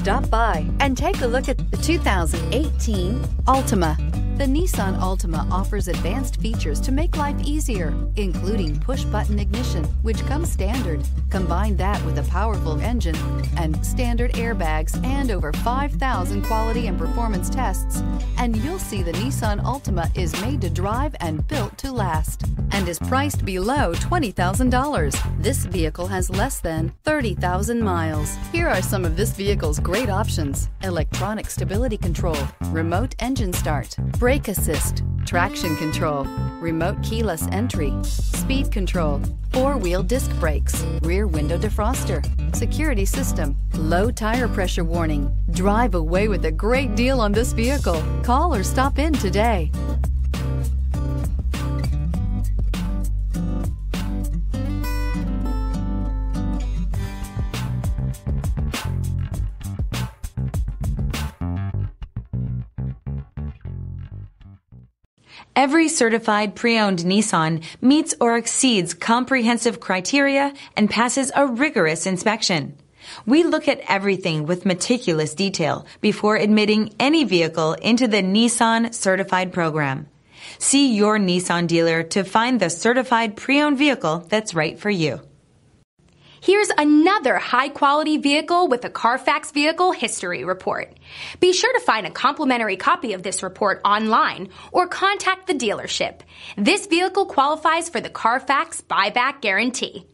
Stop by and take a look at the 2018 Altima. The Nissan Altima offers advanced features to make life easier, including push-button ignition, which comes standard. Combine that with a powerful engine and standard airbags and over 5,000 quality and performance tests, and you'll see the Nissan Altima is made to drive and built to last, and is priced below $20,000. This vehicle has less than 30,000 miles. Here are some of this vehicle's great options: electronic stability control, remote engine start, brake assist, traction control, remote keyless entry, speed control, four-wheel disc brakes, rear window defroster, security system, low tire pressure warning. Drive away with a great deal on this vehicle. Call or stop in today. Every certified pre-owned Nissan meets or exceeds comprehensive criteria and passes a rigorous inspection. We look at everything with meticulous detail before admitting any vehicle into the Nissan Certified Program. See your Nissan dealer to find the certified pre-owned vehicle that's right for you. Here's another high-quality vehicle with a Carfax Vehicle History Report. Be sure to find a complimentary copy of this report online or contact the dealership. This vehicle qualifies for the Carfax Buyback Guarantee.